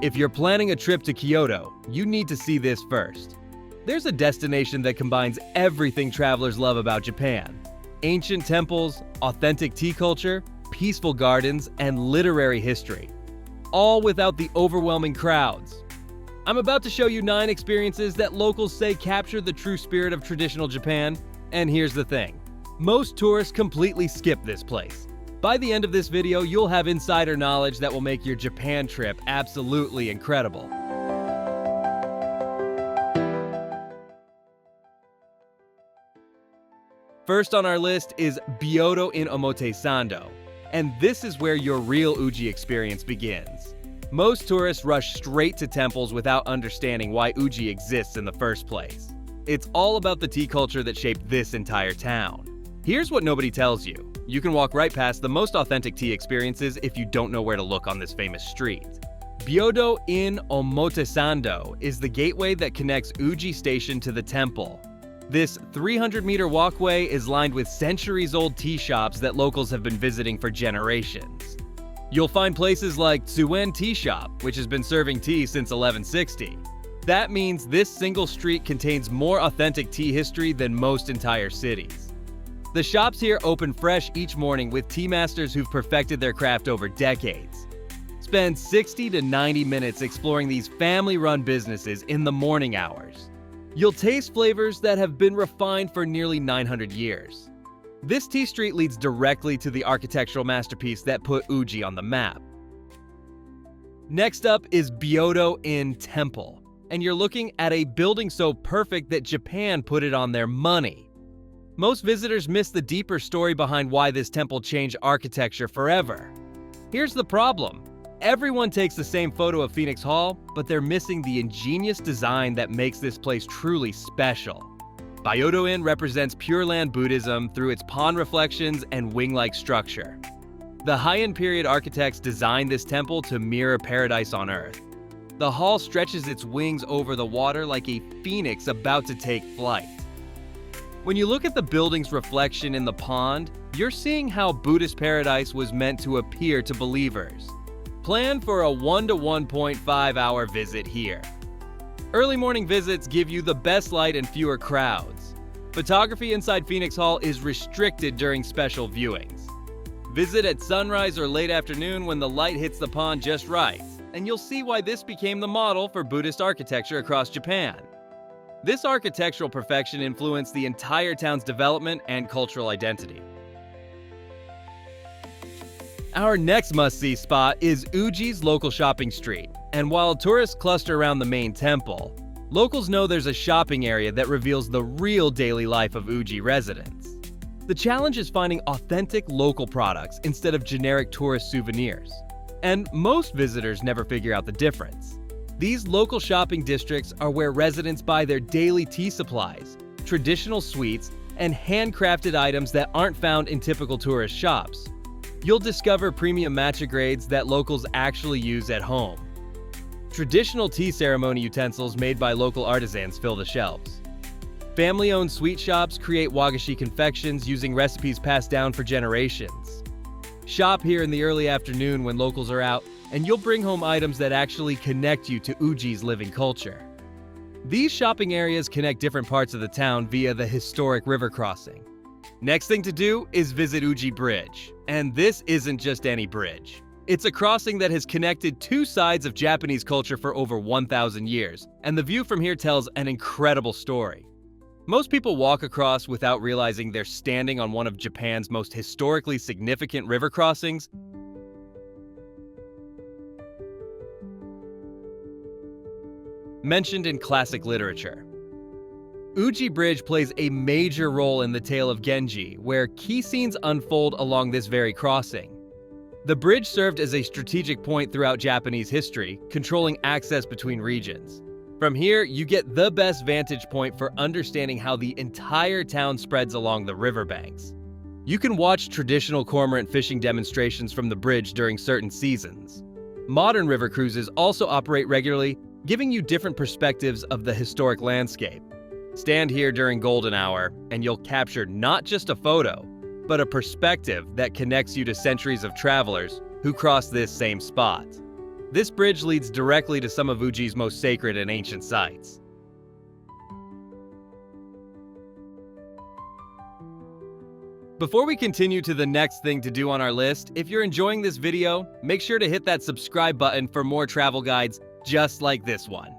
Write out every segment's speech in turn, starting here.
If you're planning a trip to Kyoto, you need to see this first. There's a destination that combines everything travelers love about Japan: ancient temples, authentic tea culture, peaceful gardens, and literary history. All without the overwhelming crowds. I'm about to show you 9 experiences that locals say capture the true spirit of traditional Japan, and here's the thing. Most tourists completely skip this place. By the end of this video, you'll have insider knowledge that will make your Japan trip absolutely incredible. First on our list is Byodoin Omotesando, and this is where your real Uji experience begins. Most tourists rush straight to temples without understanding why Uji exists in the first place. It's all about the tea culture that shaped this entire town. Here's what nobody tells you. You can walk right past the most authentic tea experiences if you don't know where to look on this famous street. Byodoin Omotesando is the gateway that connects Uji Station to the temple. This 300-meter walkway is lined with centuries-old tea shops that locals have been visiting for generations. You'll find places like Tsuen Tea Shop, which has been serving tea since 1160. That means this single street contains more authentic tea history than most entire cities. The shops here open fresh each morning with tea masters who've perfected their craft over decades. Spend 60 to 90 minutes exploring these family-run businesses in the morning hours. You'll taste flavors that have been refined for nearly 900 years. This tea street leads directly to the architectural masterpiece that put Uji on the map. Next up is Byodoin Temple, and you're looking at a building so perfect that Japan put it on their money. Most visitors miss the deeper story behind why this temple changed architecture forever. Here's the problem. Everyone takes the same photo of Phoenix Hall, but they're missing the ingenious design that makes this place truly special. Byodoin represents Pure Land Buddhism through its pond reflections and wing-like structure. The Heian period architects designed this temple to mirror paradise on earth. The hall stretches its wings over the water like a phoenix about to take flight. When you look at the building's reflection in the pond, you're seeing how Buddhist paradise was meant to appear to believers. Plan for a 1 to 1.5 hour visit here. Early morning visits give you the best light and fewer crowds. Photography inside Phoenix Hall is restricted during special viewings. Visit at sunrise or late afternoon when the light hits the pond just right, and you'll see why this became the model for Buddhist architecture across Japan. This architectural perfection influenced the entire town's development and cultural identity. Our next must-see spot is Uji's local shopping street, and while tourists cluster around the main temple, locals know there's a shopping area that reveals the real daily life of Uji residents. The challenge is finding authentic local products instead of generic tourist souvenirs, and most visitors never figure out the difference. These local shopping districts are where residents buy their daily tea supplies, traditional sweets, and handcrafted items that aren't found in typical tourist shops. You'll discover premium matcha grades that locals actually use at home. Traditional tea ceremony utensils made by local artisans fill the shelves. Family-owned sweet shops create wagashi confections using recipes passed down for generations. Shop here in the early afternoon when locals are out, and you'll bring home items that actually connect you to Uji's living culture. These shopping areas connect different parts of the town via the historic river crossing. Next thing to do is visit Uji Bridge. And this isn't just any bridge. It's a crossing that has connected 2 sides of Japanese culture for over 1,000 years, and the view from here tells an incredible story. Most people walk across without realizing they're standing on one of Japan's most historically significant river crossings. Mentioned in classic literature. Uji Bridge plays a major role in the Tale of Genji, where key scenes unfold along this very crossing. The bridge served as a strategic point throughout Japanese history, controlling access between regions. From here, you get the best vantage point for understanding how the entire town spreads along the riverbanks. You can watch traditional cormorant fishing demonstrations from the bridge during certain seasons. Modern river cruises also operate regularly, giving you different perspectives of the historic landscape. Stand here during golden hour, and you'll capture not just a photo, but a perspective that connects you to centuries of travelers who cross this same spot. This bridge leads directly to some of Uji's most sacred and ancient sites. Before we continue to the next thing to do on our list, if you're enjoying this video, make sure to hit that subscribe button for more travel guides just like this one.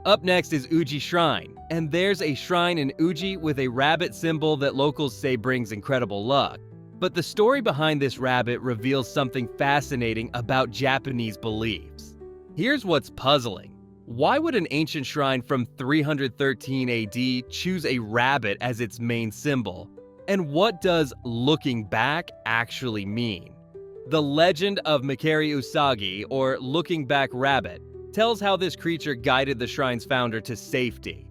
Up next is Uji Shrine, and there's a shrine in Uji with a rabbit symbol that locals say brings incredible luck. But the story behind this rabbit reveals something fascinating about Japanese beliefs. Here's what's puzzling. Why would an ancient shrine from 313 AD choose a rabbit as its main symbol? And what does looking back actually mean? The legend of Mikari Usagi, or looking back rabbit, tells how this creature guided the shrine's founder to safety.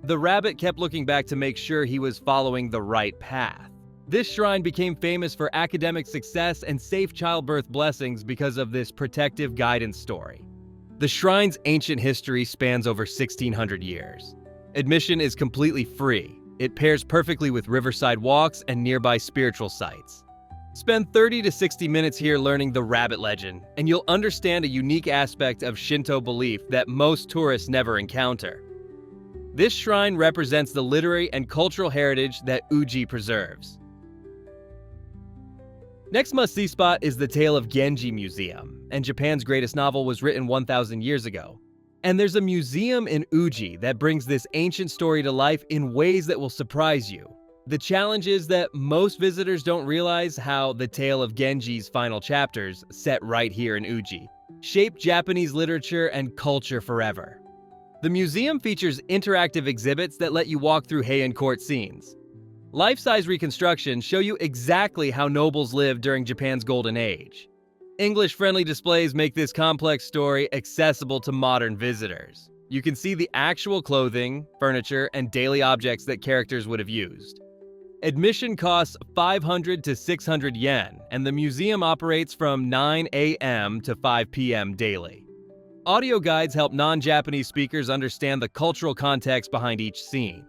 The rabbit kept looking back to make sure he was following the right path. This shrine became famous for academic success and safe childbirth blessings because of this protective guidance story. The shrine's ancient history spans over 1,600 years. Admission is completely free. It pairs perfectly with riverside walks and nearby spiritual sites. Spend 30 to 60 minutes here learning the rabbit legend, and you'll understand a unique aspect of Shinto belief that most tourists never encounter. This shrine represents the literary and cultural heritage that Uji preserves. Next must-see spot is the Tale of Genji Museum, and Japan's greatest novel was written 1,000 years ago. And there's a museum in Uji that brings this ancient story to life in ways that will surprise you. The challenge is that most visitors don't realize how the Tale of Genji's final chapters, set right here in Uji, shaped Japanese literature and culture forever. The museum features interactive exhibits that let you walk through Heian court scenes. Life-size reconstructions show you exactly how nobles lived during Japan's golden age. English-friendly displays make this complex story accessible to modern visitors. You can see the actual clothing, furniture, and daily objects that characters would have used. Admission costs 500 to 600 yen, and the museum operates from 9 a.m. to 5 p.m. daily. Audio guides help non-Japanese speakers understand the cultural context behind each scene.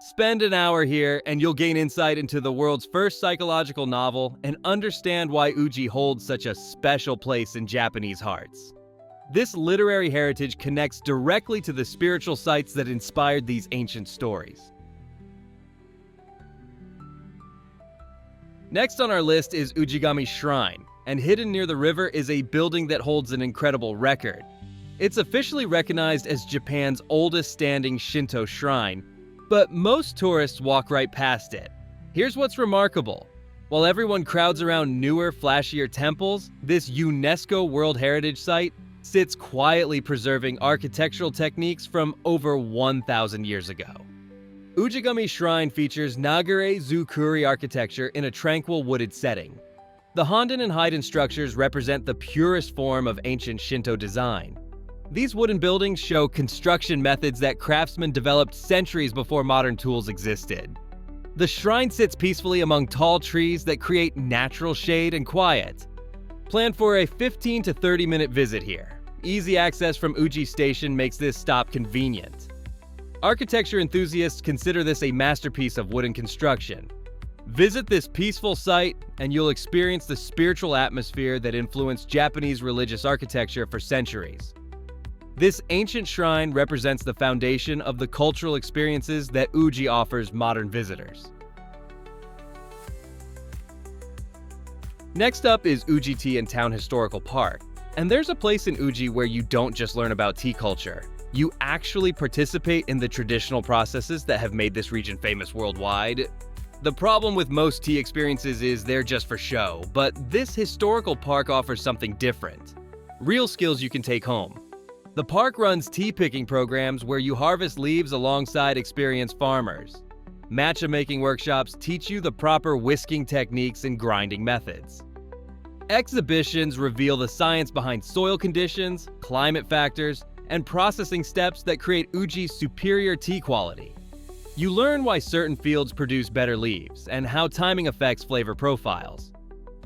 Spend an hour here and you'll gain insight into the world's first psychological novel and understand why Uji holds such a special place in Japanese hearts. This literary heritage connects directly to the spiritual sites that inspired these ancient stories. Next on our list is Ujigami Shrine, and hidden near the river is a building that holds an incredible record. It's officially recognized as Japan's oldest standing Shinto shrine, but most tourists walk right past it. Here's what's remarkable. While everyone crowds around newer, flashier temples, this UNESCO World Heritage Site sits quietly preserving architectural techniques from over 1,000 years ago. Ujigami Shrine features Nagare-zukuri architecture in a tranquil wooded setting. The Honden and Haiden structures represent the purest form of ancient Shinto design. These wooden buildings show construction methods that craftsmen developed centuries before modern tools existed. The shrine sits peacefully among tall trees that create natural shade and quiet. Plan for a 15 to 30-minute visit here. Easy access from Uji Station makes this stop convenient. Architecture enthusiasts consider this a masterpiece of wooden construction. Visit this peaceful site and you'll experience the spiritual atmosphere that influenced Japanese religious architecture for centuries. This ancient shrine represents the foundation of the cultural experiences that Uji offers modern visitors. Next up is Uji Tea and Town Historical Park, and there's a place in Uji where you don't just learn about tea culture. You actually participate in the traditional processes that have made this region famous worldwide. The problem with most tea experiences is they're just for show, but this historical park offers something different. Real skills you can take home. The park runs tea picking programs where you harvest leaves alongside experienced farmers. Matcha making workshops teach you the proper whisking techniques and grinding methods. Exhibitions reveal the science behind soil conditions, climate factors, and processing steps that create Uji's superior tea quality. You learn why certain fields produce better leaves and how timing affects flavor profiles.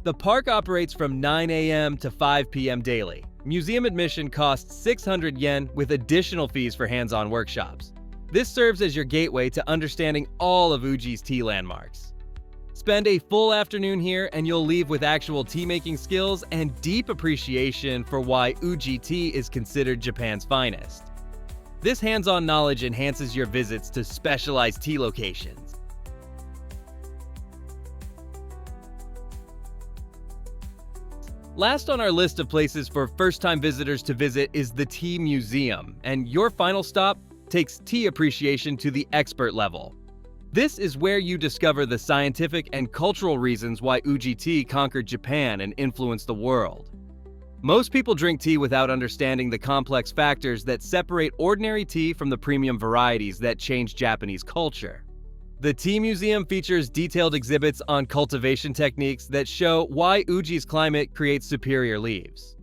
The park operates from 9 a.m. to 5 p.m. daily. Museum admission costs 600 yen with additional fees for hands-on workshops. This serves as your gateway to understanding all of Uji's tea landmarks. Spend a full afternoon here and you'll leave with actual tea-making skills and deep appreciation for why Uji tea is considered Japan's finest. This hands-on knowledge enhances your visits to specialized tea locations. Last on our list of places for first-time visitors to visit is the Tea Museum, and your final stop takes tea appreciation to the expert level. This is where you discover the scientific and cultural reasons why Uji tea conquered Japan and influenced the world. Most people drink tea without understanding the complex factors that separate ordinary tea from the premium varieties that changed Japanese culture. The Tea Museum features detailed exhibits on cultivation techniques that show why Uji's climate creates superior leaves.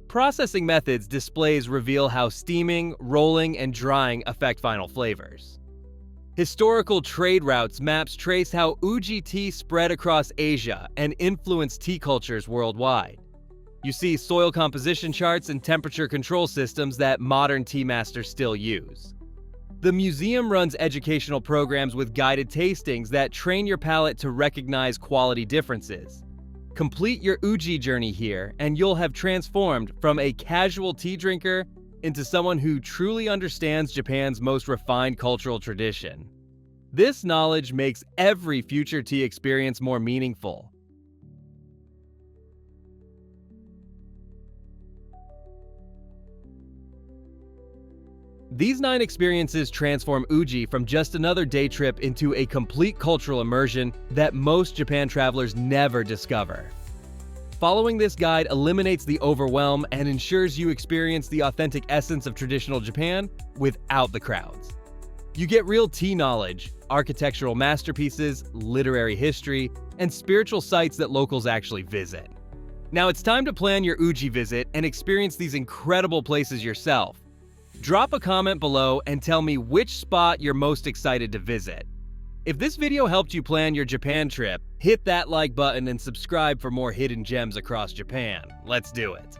Processing methods displays reveal how steaming, rolling, and drying affect final flavors. Historical trade routes maps trace how Uji tea spread across Asia and influenced tea cultures worldwide. You see soil composition charts and temperature control systems that modern tea masters still use. The museum runs educational programs with guided tastings that train your palate to recognize quality differences. Complete your Uji journey here, and you'll have transformed from a casual tea drinker into someone who truly understands Japan's most refined cultural tradition. This knowledge makes every future tea experience more meaningful. These 9 experiences transform Uji from just another day trip into a complete cultural immersion that most Japan travelers never discover. Following this guide eliminates the overwhelm and ensures you experience the authentic essence of traditional Japan without the crowds. You get real tea knowledge, architectural masterpieces, literary history, and spiritual sites that locals actually visit. Now it's time to plan your Uji visit and experience these incredible places yourself. Drop a comment below and tell me which spot you're most excited to visit. If this video helped you plan your Japan trip, hit that like button and subscribe for more hidden gems across Japan. Let's do it!